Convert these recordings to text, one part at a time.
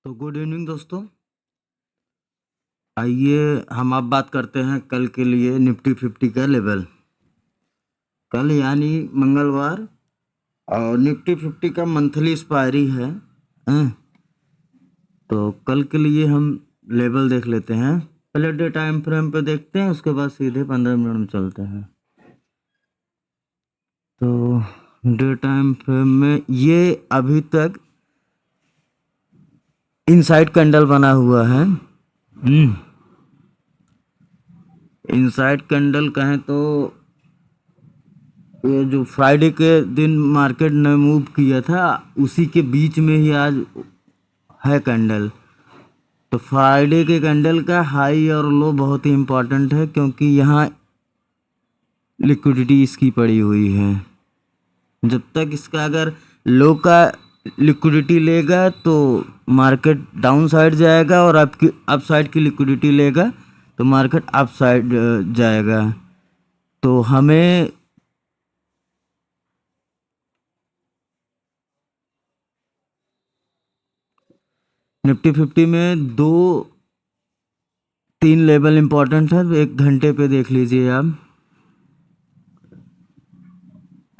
तो good evening दोस्तों। आइए हम अब बात करते हैं कल के लिए निफ्टी 50 का लेवल। कल यानी मंगलवार और निफ्टी 50 का मंथली एक्सपायरी है। हैं? तो कल के लिए हम लेवल देख लेते हैं। पहले डे टाइम फ्रेम पे देखते हैं, उसके बाद सीधे 15 मिनट में चलते हैं। तो डे टाइम फ्रेम में ये अभी तक इनसाइड कैंडल बना हुआ है। इनसाइड कैंडल कहें तो ये जो फ्राइडे के दिन मार्केट ने मूव किया था उसी के बीच में ही आज है कैंडल। तो फ्राइडे के कैंडल का हाई और लो बहुत ही इम्पोर्टेंट है, क्योंकि यहाँ लिक्विडिटी इसकी पड़ी हुई है। जब तक इसका अगर लो का लिक्विडिटी लेगा तो मार्केट डाउन साइड जाएगा, और आपकी अप साइड की लिक्विडिटी लेगा तो मार्केट अप साइड जाएगा। तो हमें निफ्टी 50 में 2-3 लेवल इम्पोर्टेंट है। एक घंटे पे देख लीजिए आप,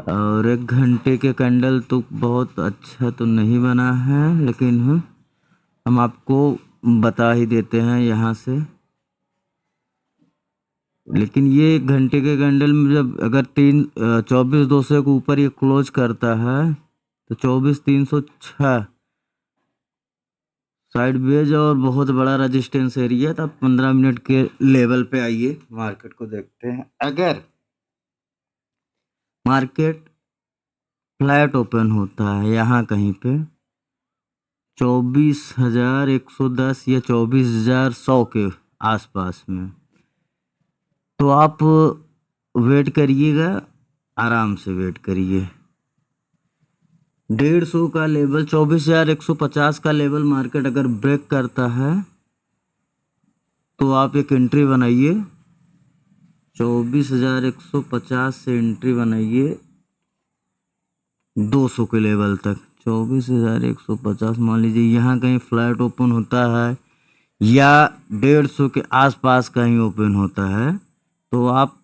और एक घंटे के कैंडल तो बहुत अच्छा तो नहीं बना है, लेकिन हम आपको बता ही देते हैं यहाँ से। लेकिन ये एक घंटे के कैंडल में जब अगर 24,200 के ऊपर ये क्लोज करता है तो 24,306 साइड वेज और बहुत बड़ा रेजिस्टेंस एरिया। तो आप 15 मिनट के लेवल पे आइए, मार्केट को देखते हैं। अगर मार्केट फ्लैट ओपन होता है यहाँ कहीं पे 24,110 या 24,100 के आसपास में, तो आप वेट करिएगा, आराम से वेट करिए। 150 का लेवल 24,150 का लेवल मार्केट अगर ब्रेक करता है तो आप एक एंट्री बनाइए। 24,150 से एंट्री बनाइए 200 के लेवल तक। 24,150 मान लीजिए यहाँ कहीं फ्लैट ओपन होता है या 150 के आसपास कहीं ओपन होता है तो आप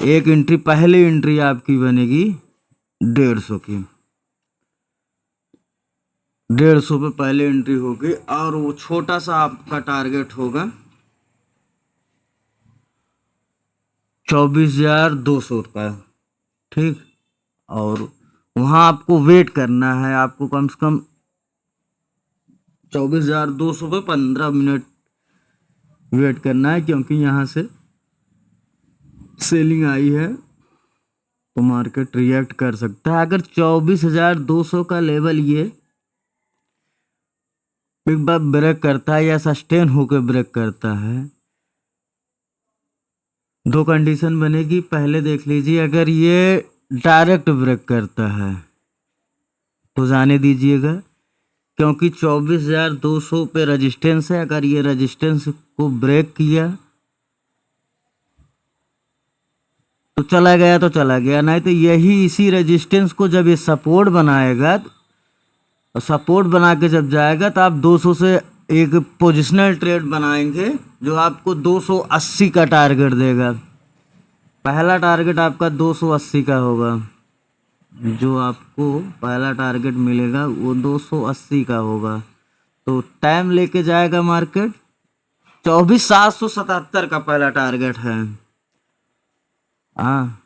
एक एंट्री, पहली एंट्री आपकी बनेगी 150 की। 150 पे पहले एंट्री होगी और वो छोटा सा आपका टारगेट होगा 24,200 का। ठीक, और वहाँ आपको वेट करना है। आपको कम से कम 24,200 पे 15 मिनट वेट करना है, क्योंकि यहाँ से सेलिंग आई है तो मार्केट रिएक्ट कर सकता है। अगर 24,200 का लेवल ये एक बार ब्रेक करता है या सस्टेन होकर ब्रेक करता है, दो कंडीशन बनेगी। पहले देख लीजिए, अगर ये डायरेक्ट ब्रेक करता है तो जाने दीजिएगा, क्योंकि 24,200 पे रेजिस्टेंस है। अगर ये रेजिस्टेंस को ब्रेक किया तो चला गया तो चला गया, नहीं तो यही इसी रेजिस्टेंस को जब ये सपोर्ट बनाएगा, और सपोर्ट बना के जब जाएगा तो आप 200 से एक पोजिशनल ट्रेड बनाएंगे जो आपको 280 का टारगेट देगा। पहला टारगेट आपका 280 का होगा। जो आपको पहला टारगेट मिलेगा वो 280 का होगा। तो टाइम लेके जाएगा मार्केट। 24,777 का पहला टारगेट है। हाँ,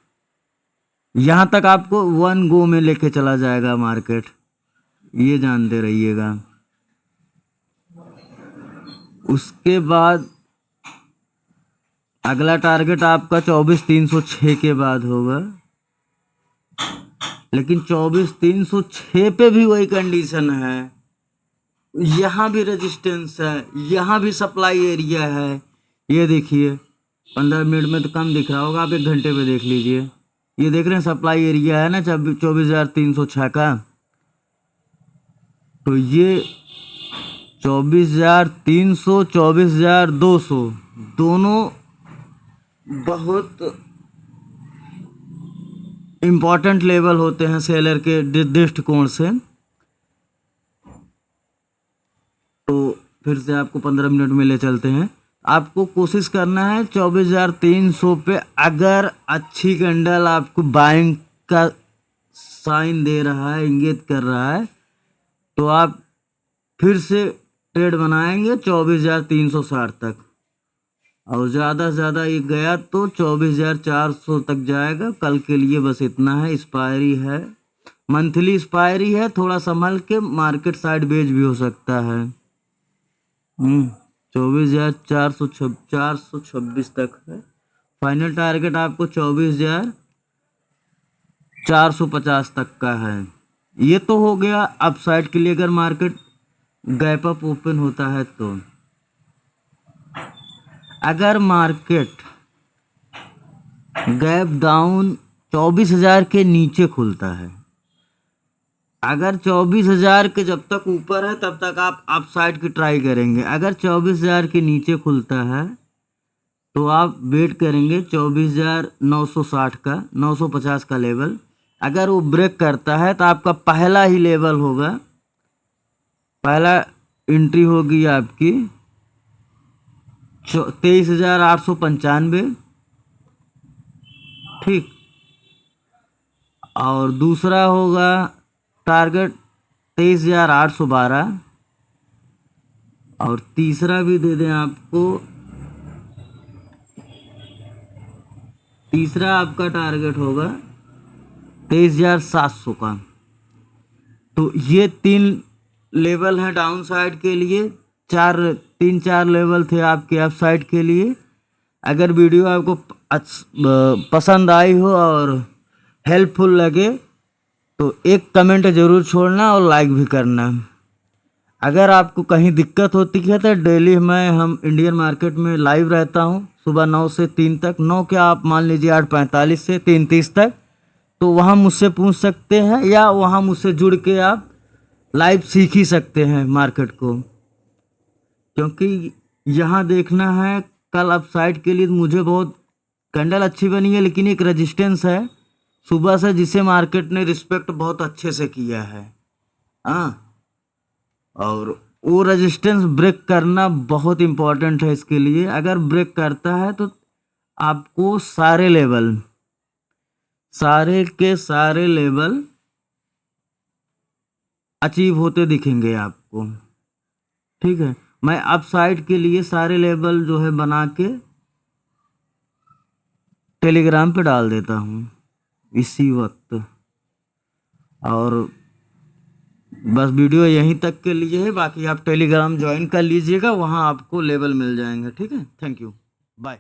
यहाँ तक आपको वन गो में लेके चला जाएगा मार्केट, ये जानते रहिएगा। उसके बाद अगला टारगेट आपका 24,306 के बाद होगा। लेकिन 24,306 पे भी वही कंडीशन है, यहाँ भी रेजिस्टेंस है, यहाँ भी सप्लाई एरिया है। ये देखिए 15 मिनट में तो कम दिख रहा होगा, आप एक घंटे पे देख लीजिए। ये देख रहे हैं सप्लाई एरिया है ना 24,306 का। तो ये 24,300 24,200 दोनों बहुत इम्पॉर्टेंट लेवल होते हैं सेलर के दृष्टिकोण से। तो फिर से आपको 15 मिनट में ले चलते हैं। आपको कोशिश करना है 24,300 पे। अगर अच्छी कैंडल आपको बाइंग का साइन दे रहा है, इंगित कर रहा है, तो आप फिर से ट्रेड बनाएंगे 24,360 तक, और ज़्यादा से ज़्यादा ये गया तो 24,400 तक जाएगा। कल के लिए बस इतना है। एक्सपायरी है, मंथली एक्सपायरी है, थोड़ा संभल के, मार्केट साइड बेच भी हो सकता है। 24,426 तक है। फाइनल टारगेट आपको 24,450 तक का है। ये तो हो गया अपसाइड के लिए अगर मार्केट गैप अप ओपन होता है तो। अगर मार्केट गैप डाउन 24,000 के नीचे खुलता है, अगर 24,000 के जब तक ऊपर है तब तक आप अपसाइड की ट्राई करेंगे। अगर 24,000 के नीचे खुलता है तो आप वेट करेंगे 24,960 का, 950 का लेवल। अगर वो ब्रेक करता है तो आपका पहला ही लेवल होगा, पहला एंट्री होगी आपकी 23,895, ठीक। और दूसरा होगा टारगेट 23,812, और तीसरा भी दे दें आपको, तीसरा आपका टारगेट होगा 23,700 का। तो ये 3 लेवल है डाउन साइड के लिए, 3-4 लेवल थे आपके अप साइड के लिए। अगर वीडियो आपको पसंद आई हो और हेल्पफुल लगे तो एक कमेंट ज़रूर छोड़ना और लाइक भी करना। अगर आपको कहीं दिक्कत होती है तो डेली हम इंडियन मार्केट में लाइव रहता हूँ, सुबह 9 से 3 तक, 9 क्या आप मान लीजिए 8:45 से 3:30 तक। तो वहाँ मुझसे पूछ सकते हैं, या वहाँ मुझसे जुड़ के आप लाइव सीख ही सकते हैं मार्केट को। क्योंकि यहाँ देखना है कल अपसाइड के लिए मुझे बहुत कैंडल अच्छी बनी है, लेकिन एक रेजिस्टेंस है सुबह से जिसे मार्केट ने रिस्पेक्ट बहुत अच्छे से किया है। हाँ, और वो रेजिस्टेंस ब्रेक करना बहुत इम्पोर्टेंट है इसके लिए। अगर ब्रेक करता है तो आपको सारे लेवल, सारे के सारे लेवल अचीव होते दिखेंगे आपको, ठीक है। मैं अप साइड के लिए सारे लेवल जो है बना के टेलीग्राम पे डाल देता हूँ इसी वक्त। और बस वीडियो यहीं तक के लिए है, बाकी आप टेलीग्राम ज्वाइन कर लीजिएगा, वहाँ आपको लेवल मिल जाएंगे, ठीक है। Thank you, bye.